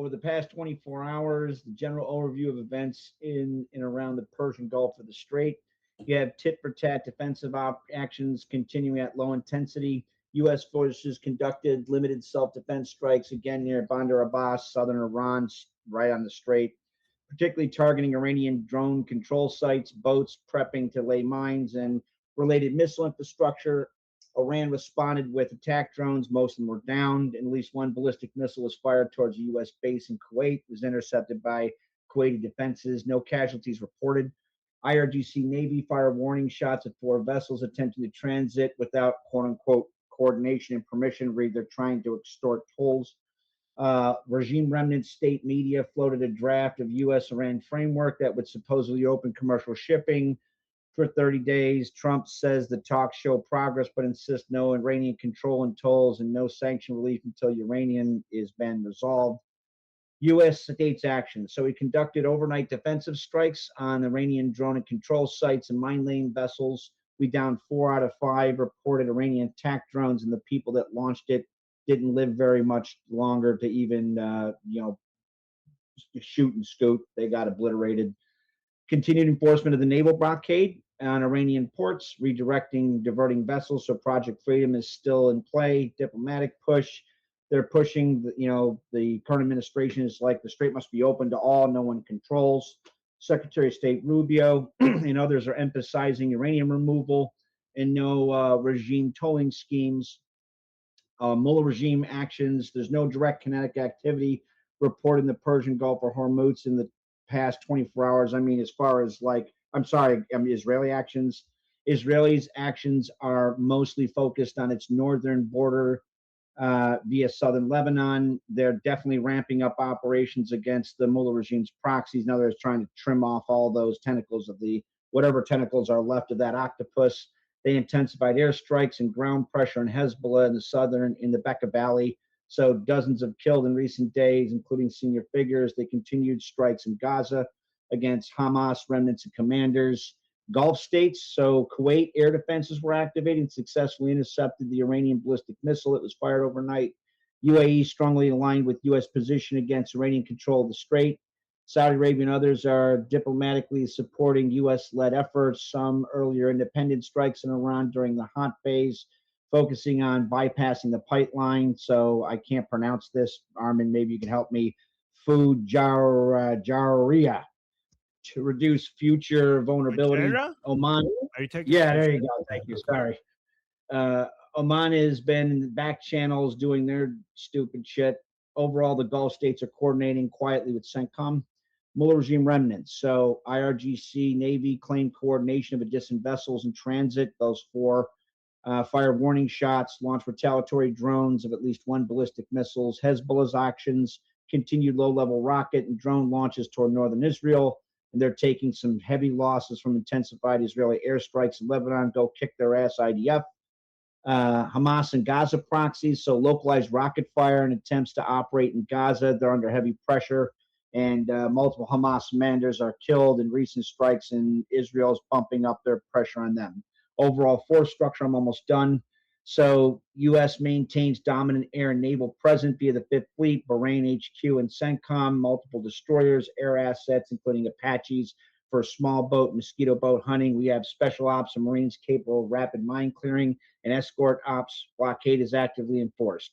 Over the past 24 hours, the general overview of events in and around the Persian Gulf of the Strait. You have tit-for-tat defensive actions continuing at low intensity. U.S. forces conducted limited self-defense strikes again near Bandar Abbas, southern Iran, right on the strait, particularly targeting Iranian drone control sites, boats prepping to lay mines, and related missile infrastructure. Iran responded with attack drones. Most of them were downed. And at least one ballistic missile was fired towards a U.S. base in Kuwait. It was intercepted by Kuwaiti defenses. No casualties reported. IRGC Navy fired warning shots at four vessels attempting to transit without quote unquote coordination and permission. Read they're trying to extort tolls. Regime remnant state media floated a draft of U.S. Iran framework that would supposedly open commercial shipping for 30 days. Trump says the talks show progress, but insists no Iranian control and tolls and no sanction relief until Iranian is been resolved. U.S. states action. So we conducted overnight defensive strikes on Iranian drone and control sites and mine laying vessels. We downed 4 out of 5 reported Iranian attack drones, and the people that launched it didn't live very much longer to even, shoot and scoot. They got obliterated. Continued enforcement of the naval blockade on Iranian ports, redirecting, diverting vessels. So Project Freedom is still in play. Diplomatic push. They're pushing, the current administration is like the strait must be open to all, no one controls. Secretary of State Rubio and others are emphasizing uranium removal and no regime tolling schemes. Mullah regime actions. There's no direct kinetic activity reported in the Persian Gulf or Hormuz in the past 24 hours. I mean, as far as Israeli actions. Israelis' actions are mostly focused on its northern border via southern Lebanon. They're definitely ramping up operations against the Mullah regime's proxies. Now they're trying to trim off all those tentacles of whatever tentacles are left of that octopus. They intensified airstrikes and ground pressure on Hezbollah in the Beqaa Valley. So dozens have killed in recent days, including senior figures. They continued strikes in Gaza against Hamas remnants and commanders. Gulf states, so Kuwait air defenses were activated and successfully intercepted the Iranian ballistic missile that was fired overnight. UAE strongly aligned with U.S. position against Iranian control of the strait. Saudi Arabia and others are diplomatically supporting U.S.-led efforts. Some earlier independent strikes in Iran during the hot phase, focusing on bypassing the pipeline. So I can't pronounce this. Armin, maybe you can help me. Fujairah to reduce future vulnerability. Oman. Are you taking? Yeah, there you go. Thank you. Sorry. Oman has been in the back channels doing their stupid shit. Overall, the Gulf states are coordinating quietly with CENTCOM. Mullah regime remnants. So IRGC Navy claimed coordination of distant vessels in transit. Those 4 fired warning shots, launched retaliatory drones of at least 1 ballistic missiles. Hezbollah's actions continued low-level rocket and drone launches toward northern Israel. And they're taking some heavy losses from intensified Israeli airstrikes in Lebanon. Go kick their ass, IDF. Hamas and Gaza proxies, so localized rocket fire and attempts to operate in Gaza. They're under heavy pressure, and multiple Hamas commanders are killed in recent strikes, and Israel is bumping up their pressure on them. Overall force structure, I'm almost done. So U.S. maintains dominant air and naval presence via the Fifth Fleet, Bahrain HQ, and CENTCOM, multiple destroyers, air assets, including Apaches for small boat, mosquito boat hunting. We have special ops and Marines capable of rapid mine clearing and escort ops. Blockade is actively enforced.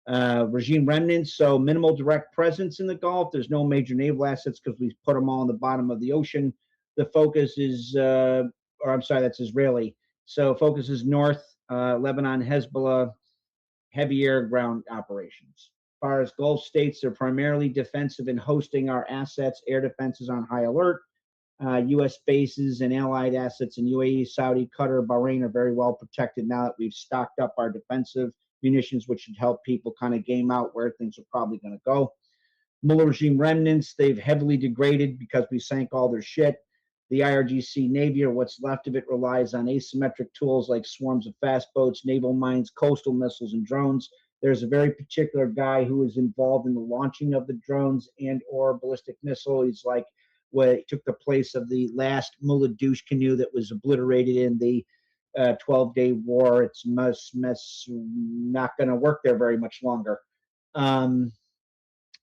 Regime remnants, so minimal direct presence in the Gulf. There's no major naval assets because we put them all in the bottom of the ocean. The focus is, that's Israeli. So focus is north, Lebanon, Hezbollah, heavy air ground operations. As far as Gulf states, they're primarily defensive in hosting our assets. Air defense is on high alert. U.S. bases and allied assets in UAE, Saudi, Qatar, Bahrain are very well protected now that we've stocked up our defensive munitions, which should help people kind of game out where things are probably going to go. Mullah regime remnants, they've heavily degraded because we sank all their shit. The IRGC Navy, or what's left of it, relies on asymmetric tools like swarms of fast boats, naval mines, coastal missiles, and drones. There's a very particular guy who was involved in the launching of the drones and or ballistic missile. He's like what took the place of the last Mullah douche canoe that was obliterated in the 12-day war. It's not going to work there very much longer.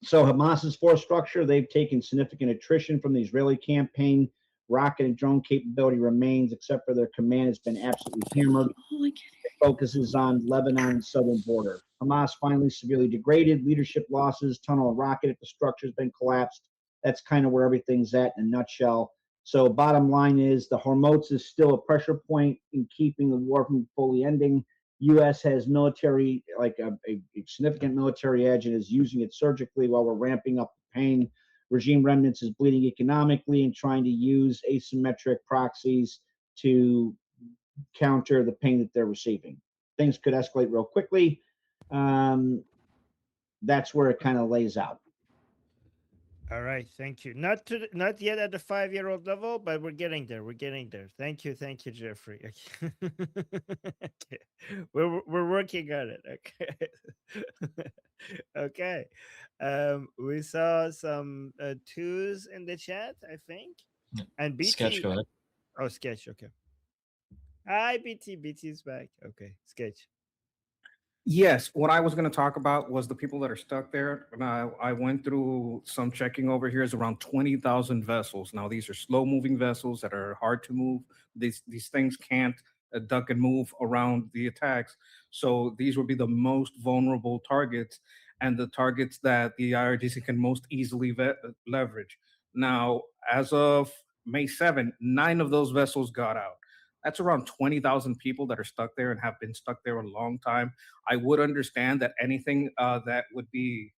So Hamas's force structure, they've taken significant attrition from the Israeli campaign. Rocket and drone capability remains, except for their command has been absolutely hammered. It focuses on Lebanon's southern border. Hamas finally severely degraded, leadership losses, tunnel and rocket infrastructure has been collapsed. That's kind of where everything's at in a nutshell. So bottom line is the Hormuz is still a pressure point in keeping the war from fully ending. U.S. has military, like a significant military edge, and is using it surgically while we're ramping up the pain. Regime remnants is bleeding economically and trying to use asymmetric proxies to counter the pain that they're receiving. Things could escalate real quickly. That's where it kind of lays out. All right, thank you. Not yet at the 5-year-old level, but we're getting there. We're getting there. Thank you, Jeffrey. Okay. We're working on it. Okay. Okay. We saw some twos in the chat, I think, and BT. Sketch, go ahead. Oh, Sketch. Okay. Hi, BT. BT's back. Okay, Sketch. Yes, what I was going to talk about was the people that are stuck there. And I went through some checking over here. Is around 20,000 vessels. Now, these are slow-moving vessels that are hard to move. These things can't duck and move around the attacks. So these would be the most vulnerable targets and the targets that the IRGC can most easily leverage. Now, as of May 7, 9 of those vessels got out. That's around 20,000 people that are stuck there and have been stuck there a long time. I would understand that anything that would be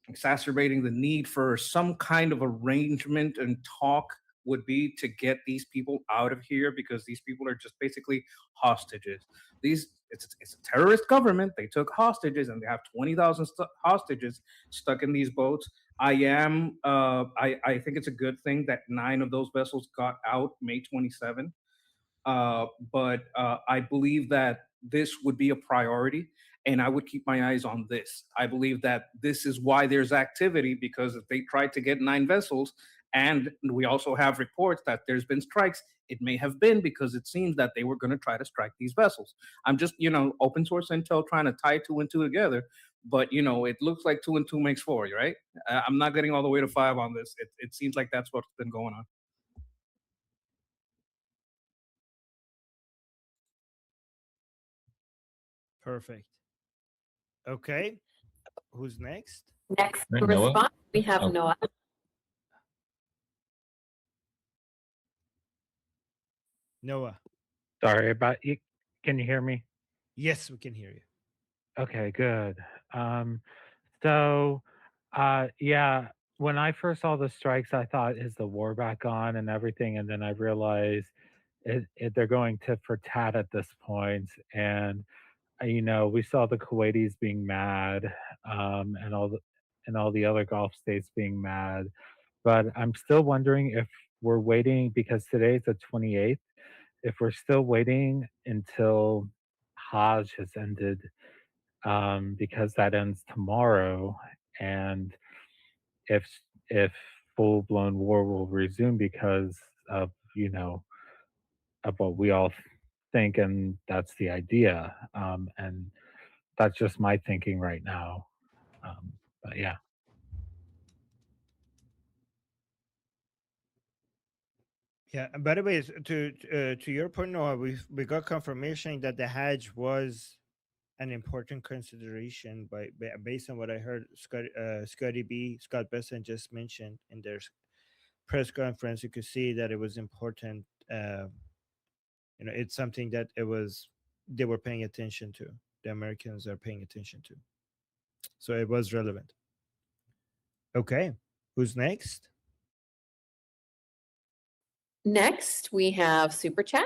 exacerbating the need for some kind of arrangement and talk would be to get these people out of here, because these people are just basically hostages. It's a terrorist government. They took hostages and they have 20,000 hostages stuck in these boats. I think it's a good thing that 9 of those vessels got out May 27. But I believe that this would be a priority, and I would keep my eyes on this. I believe that this is why there's activity, because if they tried to get 9 vessels, and we also have reports that there's been strikes, it may have been because it seems that they were going to try to strike these vessels. I'm just, open source intel trying to tie 2 and 2 together. But, it looks like 2 and 2 makes 4, right? I'm not getting all the way to 5 on this. It seems like that's what's been going on. Perfect. Okay. Who's next? Next to Noah? respond, we have Oh. Noah. Noah. Sorry about you. Can you hear me? Yes, we can hear you. Okay, good. Yeah, when I first saw the strikes, I thought, is the war back on and everything? And then I realized they're going tit for tat at this point. And, we saw the Kuwaitis being mad, and all the other Gulf states being mad. But I'm still wondering if we're waiting, because today's the 28th, if we're still waiting until Hajj has ended, because that ends tomorrow, and if if full blown war will resume because of of what we all think, and that's the idea, and that's just my thinking right now. But yeah. Yeah. And by the way, to your point, Noah, we got confirmation that the Hajj was an important consideration based on what I heard Scott Besson just mentioned in their press conference. You could see that it was important. It's something that they were paying attention to. The Americans are paying attention to. So it was relevant. Okay. Who's next? Next, we have Super Chat.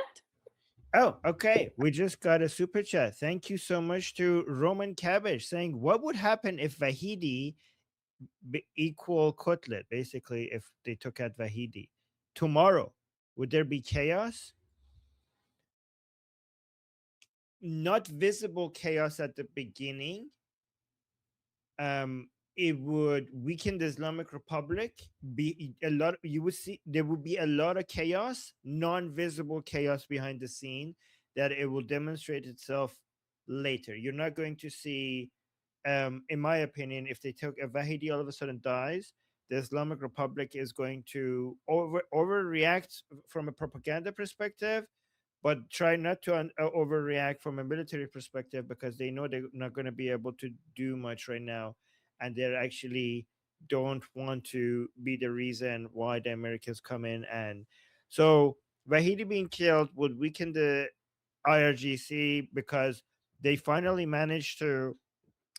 Oh, okay. We just got a super chat. Thank you so much to Roman Cabbage saying, what would happen if Vahidi equal Kotlet, basically, if they took out Vahidi tomorrow? Would there be chaos? Not visible chaos at the beginning. It would weaken the Islamic Republic. You would see there would be a lot of chaos, non-visible chaos behind the scene, that it will demonstrate itself later. You're not going to see in my opinion, if they took a Vahidi all of a sudden dies, the Islamic Republic is going to overreact from a propaganda perspective, but try not to overreact from a military perspective, because they know they're not going to be able to do much right now, and they actually don't want to be the reason why the Americans come in. And so Vahidi being killed would weaken the IRGC, because they finally managed to.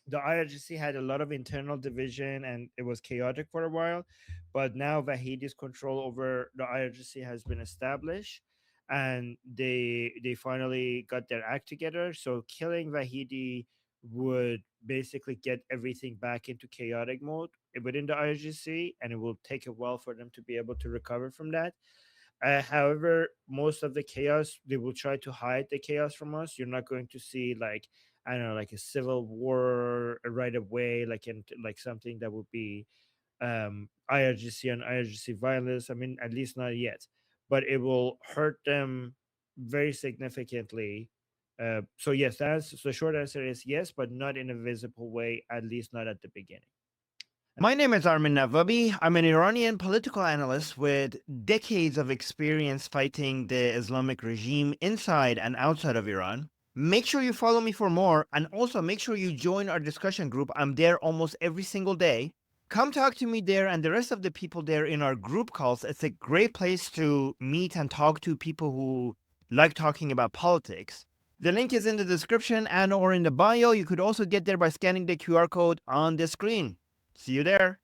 The IRGC had a lot of internal division and it was chaotic for a while, but now Vahidi's control over the IRGC has been established, and they finally got their act together. So killing Vahidi would basically get everything back into chaotic mode within the IRGC, and it will take a while for them to be able to recover from that. However, most of the chaos, they will try to hide the chaos from us. You're not going to see, like, I don't know, like a civil war right away, like in like something that would be IRGC and IRGC violence. I mean, at least not yet, but it will hurt them very significantly. So yes, that's the short answer is yes, but not in a visible way, at least not at the beginning. My name is Armin Navabi. I'm an Iranian political analyst with decades of experience fighting the Islamic regime inside and outside of Iran. Make sure you follow me for more, and also make sure you join our discussion group. I'm there almost every single day. Come talk to me there and the rest of the people there in our group calls. It's a great place to meet and talk to people who like talking about politics. The link is in the description and or in the bio. You could also get there by scanning the QR code on the screen. See you there.